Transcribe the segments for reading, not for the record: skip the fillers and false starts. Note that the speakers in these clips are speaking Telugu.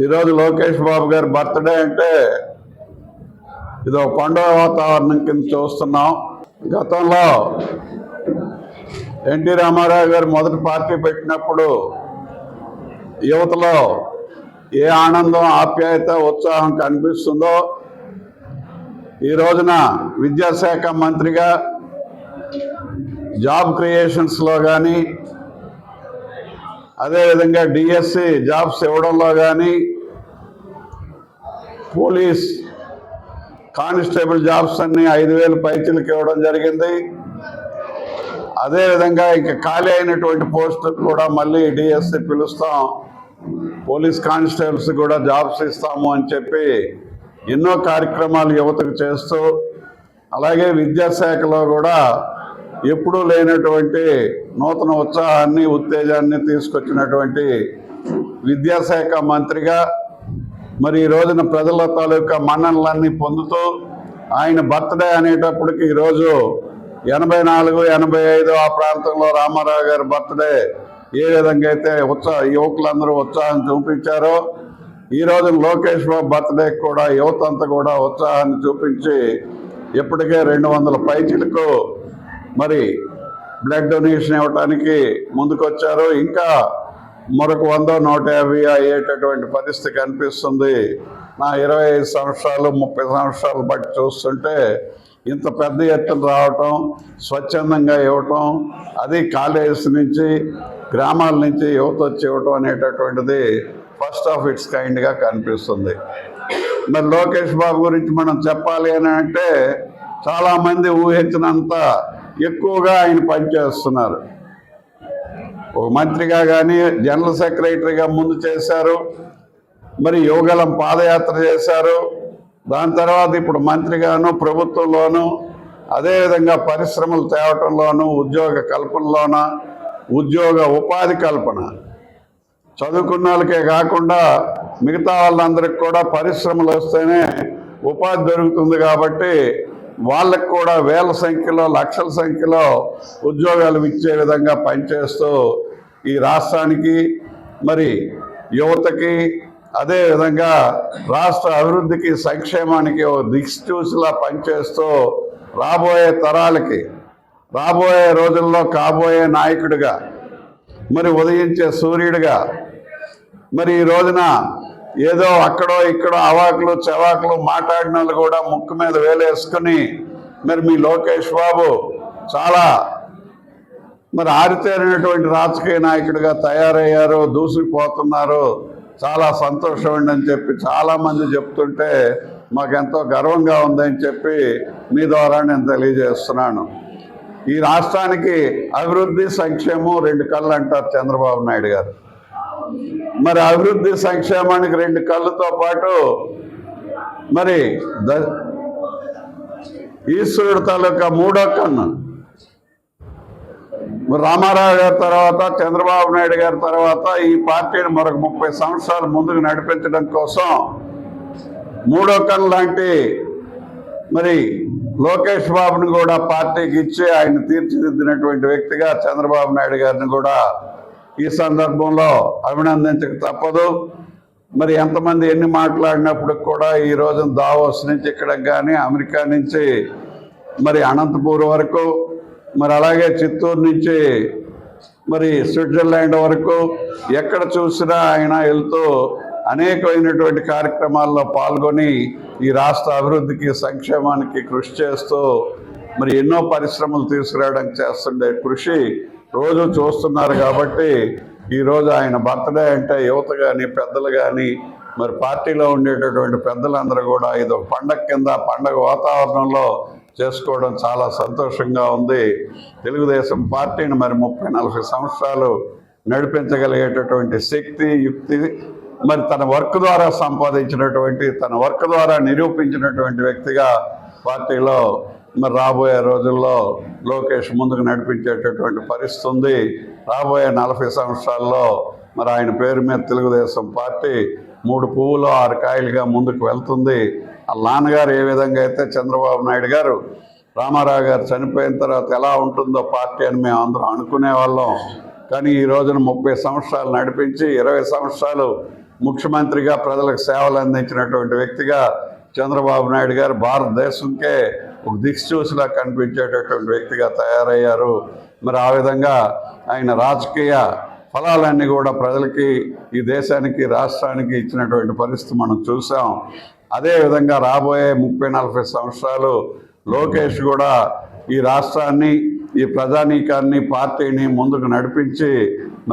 ఈరోజు లోకేష్ బాబు గారి బర్త్డే అంటే ఇది ఒక పండుగ వాతావరణం కింద చూస్తున్నాం. గతంలో ఎన్టీ రామారావు గారు మొదటి పార్టీ పెట్టినప్పుడు యువతలో ఏ ఆనందం, ఆప్యాయత, ఉత్సాహం కనిపిస్తుందో ఈ రోజున విద్యాశాఖ మంత్రిగా జాబ్ క్రియేషన్స్లో కానీ, అదేవిధంగా డిఎస్సి జాబ్స్ ఇవ్వడంలో కానీ, పోలీస్ కానిస్టేబుల్ జాబ్స్ అన్ని 5,000 పైచీలకు ఇవ్వడం జరిగింది. అదేవిధంగా ఇక ఖాళీ అయినటువంటి పోస్టులు కూడా మళ్ళీ డిఎస్సి పిలుస్తాం, పోలీస్ కానిస్టేబుల్స్ కూడా జాబ్స్ ఇస్తాము అని చెప్పి ఎన్నో కార్యక్రమాలు యువతకు చేస్తూ, అలాగే విద్యాశాఖలో కూడా ఎప్పుడూ లేనటువంటి నూతన ఉత్సాహాన్ని, ఉత్తేజాన్ని తీసుకొచ్చినటువంటి విద్యాశాఖ మంత్రిగా మరి ఈ రోజున ప్రజల తాలూకా మన్ననలన్నీ పొందుతూ ఆయన బర్త్డే అనేటప్పటికి ఈరోజు 84, 85 ఆ ప్రాంతంలో రామారావు గారి బర్త్డే ఏ విధంగా అయితే యువకులందరూ ఉత్సాహం చూపించారో ఈ రోజు లోకేష్ బాబు బర్త్డేకి కూడా యువత అంతా కూడా ఉత్సాహాన్ని చూపించి ఇప్పటికే 200 పైచీలకు మరి బ్లడ్ డొనేషన్ ఇవ్వడానికి ముందుకొచ్చారు. ఇంకా మరొక 100, 150 అయ్యేటటువంటి పరిస్థితి కనిపిస్తుంది. నా 25 సంవత్సరాలు 30 సంవత్సరాలు బట్టి చూస్తుంటే ఇంత పెద్ద ఎత్తున రావటం, స్వచ్ఛందంగా ఇవ్వటం, అది కాలేజెస్ నుంచి, గ్రామాల నుంచి యువత వచ్చి ఇవ్వటం అనేటటువంటిది ఫస్ట్ ఆఫ్ ఇట్స్ కైండ్గా కనిపిస్తుంది. మరి లోకేష్ బాబు గురించి మనం చెప్పాలి అని అంటే చాలామంది ఊహించినంత ఎక్కువగా ఆయన పనిచేస్తున్నారు. ఒక మంత్రిగా కానీ, జనరల్ సెక్రటరీగా ముందు చేశారు, మరి యువగలం పాదయాత్ర చేశారు, దాని తర్వాత ఇప్పుడు మంత్రిగాను, ప్రభుత్వంలోను, అదేవిధంగా పరిశ్రమలు తేవటంలోను, ఉద్యోగ కల్పనలోన, ఉద్యోగ ఉపాధి కల్పన, చదువుకున్న వాళ్ళకే కాకుండా మిగతా వాళ్ళందరికీ కూడా పరిశ్రమలు వస్తేనే ఉపాధి దొరుకుతుంది. కాబట్టి వాళ్ళకు కూడా వేల సంఖ్యలో, లక్షల సంఖ్యలో ఉద్యోగాలు ఇచ్చే విధంగా పనిచేస్తూ ఈ రాష్ట్రానికి, మరి యువతకి, అదేవిధంగా రాష్ట్ర అభివృద్ధికి, సంక్షేమానికి ఓ దిక్సూచిలా పనిచేస్తూ రాబోయే తరాలకి, రాబోయే రోజుల్లో కాబోయే నాయకుడిగా, మరి ఉదయించే సూర్యుడిగా, మరి ఈ రోజున ఏదో అక్కడో ఇక్కడో అవాకులు చవాకులు మాట్లాడిన వాళ్ళు కూడా ముక్కు మీద వేలేసుకుని మరి మీ లోకేష్ బాబు చాలా మరి ఆరితేరినటువంటి రాజకీయ నాయకుడిగా తయారయ్యారు, దూసుకుపోతున్నారు, చాలా సంతోషం అని చెప్పి చాలామంది చెప్తుంటే మాకెంతో గర్వంగా ఉందని చెప్పి మీ ద్వారా నేను తెలియజేస్తున్నాను. ఈ రాష్ట్రానికి అభివృద్ధి, సంక్షేమం 2 కళ్ళు అంటారు చంద్రబాబు నాయుడు గారు. మరి అభివృద్ధి సంక్షేమానికి 2 కళ్ళతో పాటు మరి ఈశ్వరుడు తాలూకా 3వ కన్ను రామారావు గారి తర్వాత, చంద్రబాబు నాయుడు గారి తర్వాత ఈ పార్టీని మరొక 30 సంవత్సరాలు ముందుకు నడిపించడం కోసం 3వ కన్ను లాంటి మరి లోకేష్ బాబుని కూడా పార్టీకి ఇచ్చి ఆయన తీర్చిదిద్దినటువంటి వ్యక్తిగా చంద్రబాబు నాయుడు గారిని కూడా ఈ సందర్భంలో అభినందించక తప్పదు. మరి ఎంతమంది ఎన్ని మాట్లాడినప్పుడు కూడా ఈ రోజు దావోస్ నుంచి ఇక్కడికి కానీ, అమెరికా నుంచి మరి అనంతపూర్ వరకు, మరి అలాగే చిత్తూరు నుంచి మరి స్విట్జర్లాండ్ వరకు ఎక్కడ చూసినా ఆయన వెళ్తూ అనేకమైనటువంటి కార్యక్రమాల్లో పాల్గొని ఈ రాష్ట్ర అభివృద్ధికి, సంక్షేమానికి కృషి చేస్తూ మరి ఎన్నో పరిశ్రమలు తీసుకురావడానికి చేస్తుండే కృషి రోజు చూస్తున్నారు. కాబట్టి ఈరోజు ఆయన బర్త్డే అంటే యువత కానీ, పెద్దలు కానీ, మరి పార్టీలో ఉండేటటువంటి పెద్దలందరూ కూడా ఇది ఒక పండగ కింద, పండగ వాతావరణంలో చేసుకోవడం చాలా సంతోషంగా ఉంది. తెలుగుదేశం పార్టీని మరి 30-40 సంవత్సరాలు నడిపించగలిగేటటువంటి శక్తి, యుక్తి, మరి తన వర్క్ ద్వారా సంపాదించినటువంటి, తన వర్క్ ద్వారా నిరూపించినటువంటి వ్యక్తిగా పార్టీలో మరి రాబోయే రోజుల్లో లోకేష్ ముందుకు నడిపించేటటువంటి పరిస్థితి ఉంది. రాబోయే 40 సంవత్సరాల్లో మరి ఆయన పేరు మీద తెలుగుదేశం పార్టీ 3 పువ్వులు 6 కాయలుగా ముందుకు వెళ్తుంది. ఆ నాన్నగారు ఏ విధంగా అయితే చంద్రబాబు నాయుడు గారు రామారావు గారు చనిపోయిన తర్వాత ఎలా ఉంటుందో పార్టీ అని మేము అందరం అనుకునే వాళ్ళం. కానీ ఈ రోజున 30 సంవత్సరాలు నడిపించి 20 సంవత్సరాలు ముఖ్యమంత్రిగా ప్రజలకు సేవలు అందించినటువంటి వ్యక్తిగా చంద్రబాబు నాయుడు గారు భారతదేశంకే ఒక దిక్సూచిలా కనిపించేటటువంటి వ్యక్తిగా తయారయ్యారు. మరి ఆ విధంగా ఆయన రాజకీయ ఫలాలన్నీ కూడా ప్రజలకి, ఈ దేశానికి, రాష్ట్రానికి ఇచ్చినటువంటి పరిస్థితి మనం చూసాం. అదేవిధంగా రాబోయే 30-40 సంవత్సరాలు లోకేష్ కూడా ఈ రాష్ట్రాన్ని, ఈ ప్రజానీకాన్ని, పార్టీని ముందుకు నడిపించి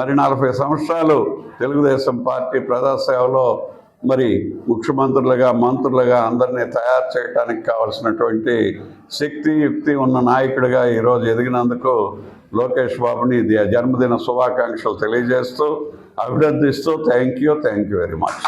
మరి 40 సంవత్సరాలు తెలుగుదేశం పార్టీ ప్రజాసేవలో మరి ముఖ్యమంత్రులుగా, మంత్రులుగా అందరినీ తయారు చేయడానికి కావాల్సినటువంటి శక్తి, యుక్తి ఉన్న నాయకుడిగా ఈరోజు ఎదిగినందుకు లోకేష్ బాబుని జన్మదిన శుభాకాంక్షలు తెలియజేస్తూ, అభినందిస్తూ థ్యాంక్ యూ వెరీ మచ్.